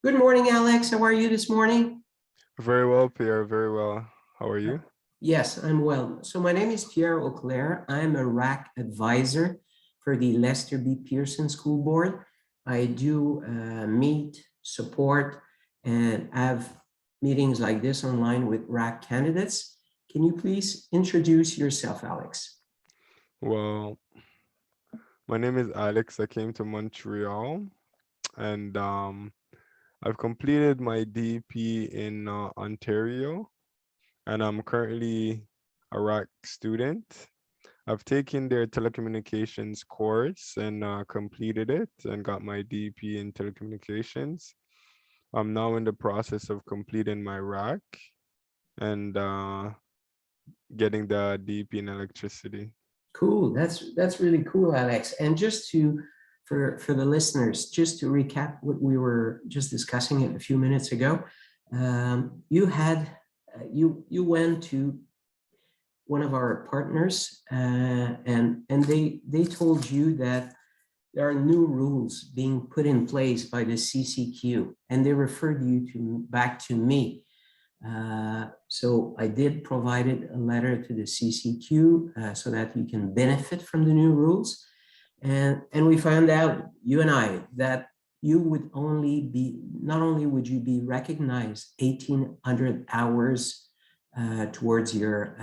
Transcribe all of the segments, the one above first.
Good morning, Alex. How are you this morning? Very well, Pierre. Very well. How are you? Yes, I'm well. So my name is Pierre Auclair. I'm a RAC advisor for the Lester B. Pearson School Board. I do meet, support, and have meetings like this online with RAC candidates. Can you please introduce yourself, Alex? Well, my name is Alex. I came to Montreal and I've completed my DP in Ontario and I'm currently a RAC student. I've taken their telecommunications course and completed it and got my DP in telecommunications. I'm now in the process of completing my RAC and getting the DP in electricity. Cool. That's really cool, Alex. And just to for the listeners, just to recap what we were just discussing a few minutes ago, you had you went to one of our partners, and they told you that there are new rules being put in place by the CCQ, and they referred you to back to me. So I did provided a letter to the CCQ so that you can benefit from the new rules. And we found out, you and I, that you would only be, not only would you be recognized 1,800 hours towards your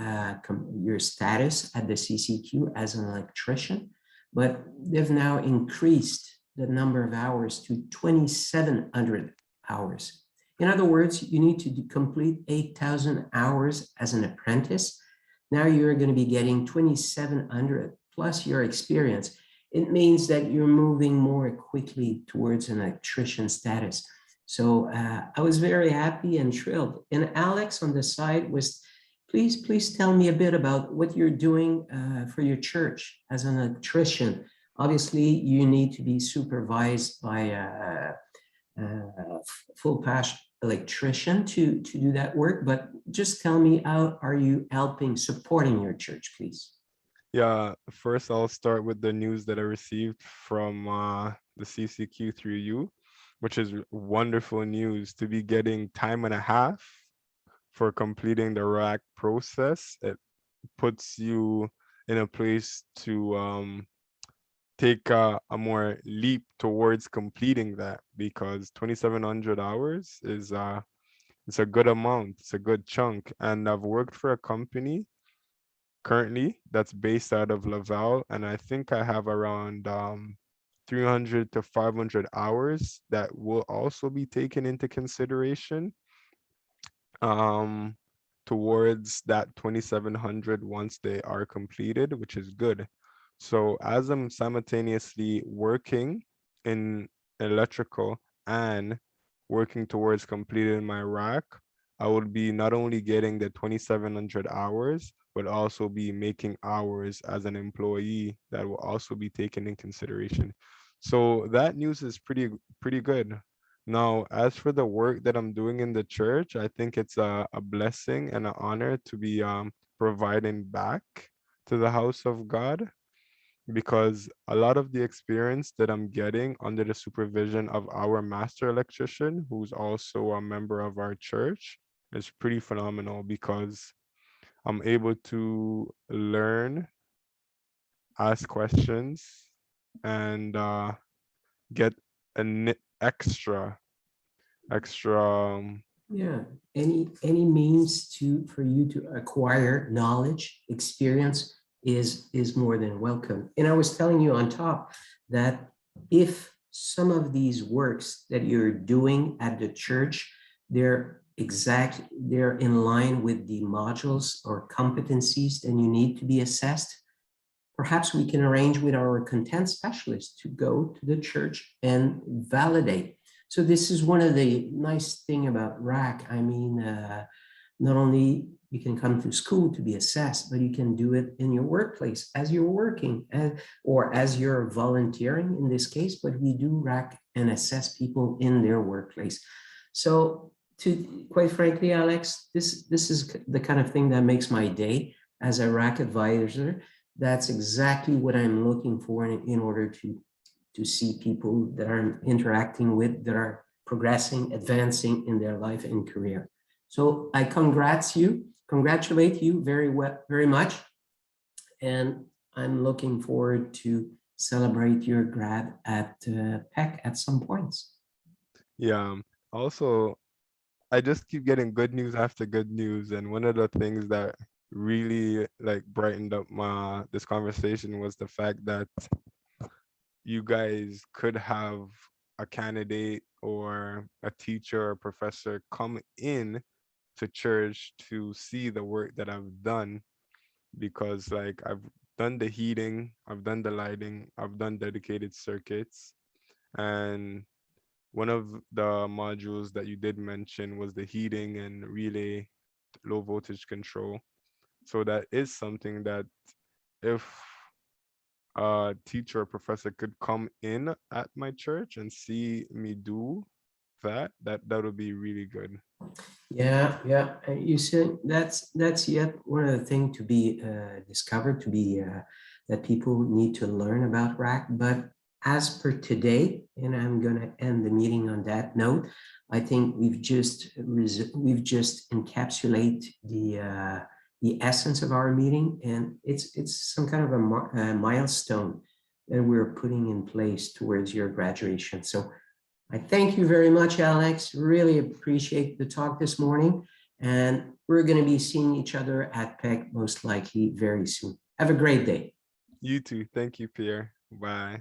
status at the CCQ as an electrician, but they've now increased the number of hours to 2,700 hours. In other words, you need to complete 8,000 hours as an apprentice. Now you're going to be getting 2,700 plus your experience. It means that you're moving more quickly towards an electrician status. So I was very happy and thrilled. And Alex on the side was, please tell me a bit about what you're doing for your church as an electrician. Obviously, you need to be supervised by a full patch electrician to do that work, but just tell me, how are you helping, supporting your church, please? Yeah, first I'll start with the news that I received from the CCQ through you, which is wonderful news to be getting time and a half for completing the RAC process. It puts you in a place to take a more leap towards completing that because 2,700 hours is it's a good amount, it's a good chunk. And I've worked for a company currently that's based out of Laval, and I think I have around 300 to 500 hours that will also be taken into consideration um, towards that 2,700 once they are completed, which is good. So as I'm simultaneously working in electrical and working towards completing my RAC, I would be not only getting the 2,700 hours, but also be making hours as an employee that will also be taken in consideration. So that news is pretty good. Now, as for the work that I'm doing in the church, I think it's a blessing and an honor to be providing back to the house of God because a lot of the experience that I'm getting under the supervision of our master electrician, who's also a member of our church, is pretty phenomenal because I'm able to learn, ask questions, and get an extra Yeah, any means to for you to acquire knowledge, experience is more than welcome. And I was telling you on top that if some of these works that you're doing at the church, they're in line with the modules or competencies, then you need to be assessed. Perhaps we can arrange with our content specialist to go to the church and validate. So this is one of the nice thing about RAC. I mean, not only you can come to school to be assessed, but you can do it in your workplace as you're working or as you're volunteering in this case, but we do RAC and assess people in their workplace. So to quite frankly, Alex, this is the kind of thing that makes my day as a RAC advisor. That's exactly what I'm looking for in order to see people that I'm interacting with that are progressing, advancing in their life and career. So I congratulate you very much. And I'm looking forward to celebrate your grad at PEC at some points. Yeah. Also, I just keep getting good news after good news, and one of the things that really like brightened up this conversation was the fact that you guys could have a candidate or a teacher or professor come in to church to see the work that I've done, because like I've done the heating, I've done the lighting, I've done dedicated circuits, and one of the modules that you did mention was the heating and relay low voltage control. So that is something that if a teacher or professor could come in at my church and see me do that would be really good. Yeah, yeah. You said that's yet one of the things to be discovered, to be that people need to learn about RAC. But as per today, and I'm going to end the meeting on that note, I think we've just encapsulate the essence of our meeting, and it's some kind of a milestone that we're putting in place towards your graduation. So I thank you very much, Alex. Really appreciate the talk this morning. And we're going to be seeing each other at PEC most likely very soon. Have a great day. You too. Thank you, Pierre. Bye.